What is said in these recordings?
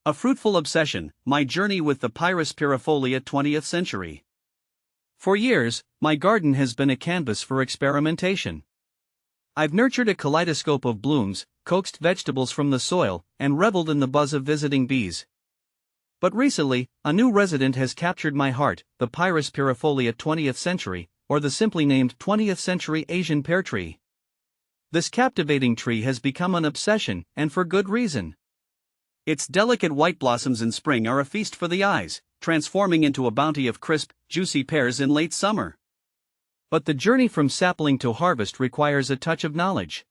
A fruitful obsession, my journey with the Pyrus Pyrifolia 20th century. For years, my garden has been a canvas for experimentation. I've nurtured a kaleidoscope of blooms, coaxed vegetables from the soil, and reveled in the buzz of visiting bees. But recently, a new resident has captured my heart, the Pyrus Pyrifolia 20th century, or the simply named 20th century Asian pear tree. This captivating tree has become an obsession, and for good reason. Its delicate white blossoms in spring are a feast for the eyes, transforming into a bounty of crisp, juicy pears in late summer. But the journey from sapling to harvest requires a touch of knowledge.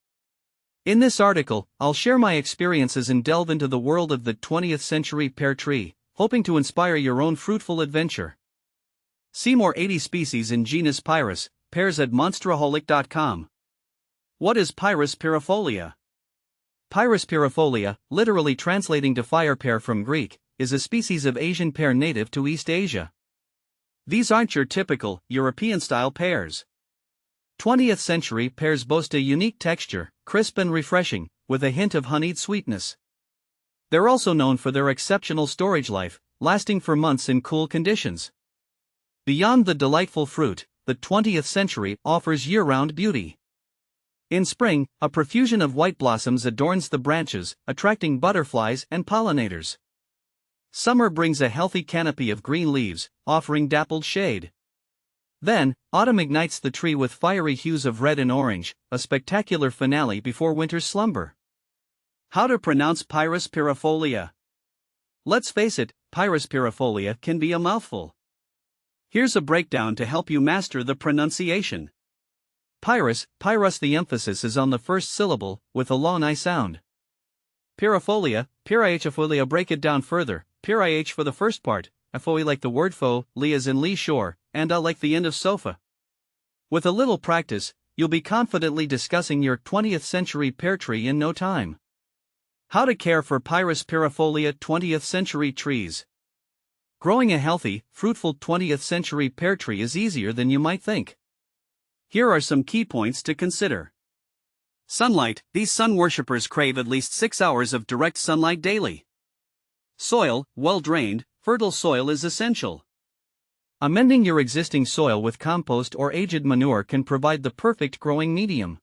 In this article, I'll share my experiences and delve into the world of the 20th century pear tree, hoping to inspire your own fruitful adventure. See more 80 species in genus Pyrus, pears at monsteraholic.com. What is Pyrus Pyrifolia? Pyrus Pyrifolia, literally translating to fire pear from Greek, is a species of Asian pear native to East Asia. These aren't your typical, European-style pears. 20th century pears boast a unique texture, crisp and refreshing, with a hint of honeyed sweetness. They're also known for their exceptional storage life, lasting for months in cool conditions. Beyond the delightful fruit, the 20th century offers year-round beauty. In spring, a profusion of white blossoms adorns the branches, attracting butterflies and pollinators. Summer brings a healthy canopy of green leaves, offering dappled shade. Then, autumn ignites the tree with fiery hues of red and orange, a spectacular finale before winter's slumber. How to pronounce Pyrus Pyrifolia? Let's face it, Pyrus Pyrifolia can be a mouthful. Here's a breakdown to help you master the pronunciation. Pyrus, the emphasis is on the first syllable, with a long I sound. Pyrifolia, Pyrifolia, break it down further, Pyrih for the first part, Afoi like the word fo, li as in lee shore, and a like the end of sofa. With a little practice, you'll be confidently discussing your 20th century pear tree in no time. How to care for Pyrus Pyrifolia 20th century trees. Growing a healthy, fruitful 20th century pear tree is easier than you might think. Here are some key points to consider. Sunlight. These sun worshippers crave at least 6 hours of direct sunlight daily. Soil. Well-drained, fertile soil is essential. Amending your existing soil with compost or aged manure can provide the perfect growing medium.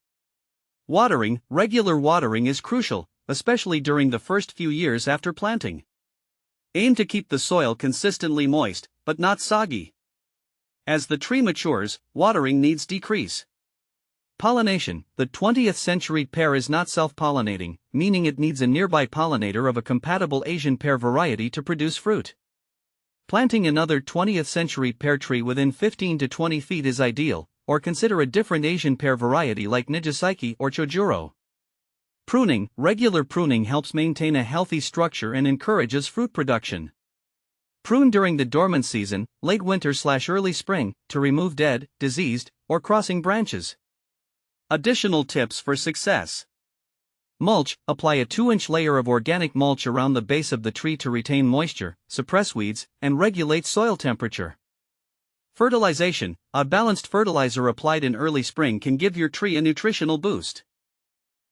Watering. Regular watering is crucial, especially during the first few years after planting. Aim to keep the soil consistently moist, but not soggy. As the tree matures, watering needs decrease. Pollination. The 20th century pear is not self-pollinating, meaning it needs a nearby pollinator of a compatible Asian pear variety to produce fruit. Planting another 20th century pear tree within 15 to 20 feet is ideal, or consider a different Asian pear variety like Nijisaiki or Chojuro. Pruning. Regular pruning helps maintain a healthy structure and encourages fruit production. Prune during the dormant season, late winter/early spring, to remove dead, diseased, or crossing branches. Additional tips for success. Mulch. Apply a 2-inch layer of organic mulch around the base of the tree to retain moisture, suppress weeds, and regulate soil temperature. Fertilization. A balanced fertilizer applied in early spring can give your tree a nutritional boost.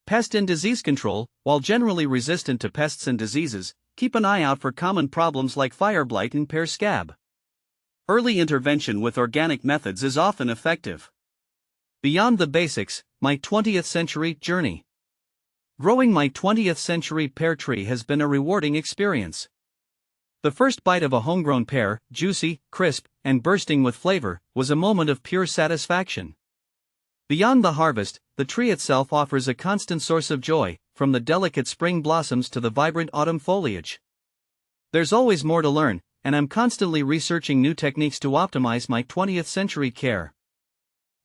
Pest and disease control. While generally resistant to pests and diseases, keep an eye out for common problems like fire blight and pear scab. Early intervention with organic methods is often effective. Beyond the basics, my 20th century journey. Growing my 20th century pear tree has been a rewarding experience. The first bite of a homegrown pear, juicy, crisp, and bursting with flavor, was a moment of pure satisfaction. Beyond the harvest, the tree itself offers a constant source of joy, from the delicate spring blossoms to the vibrant autumn foliage. There's always more to learn, and I'm constantly researching new techniques to optimize my 20th century care.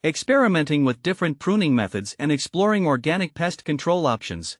Experimenting with different pruning methods and exploring organic pest control options.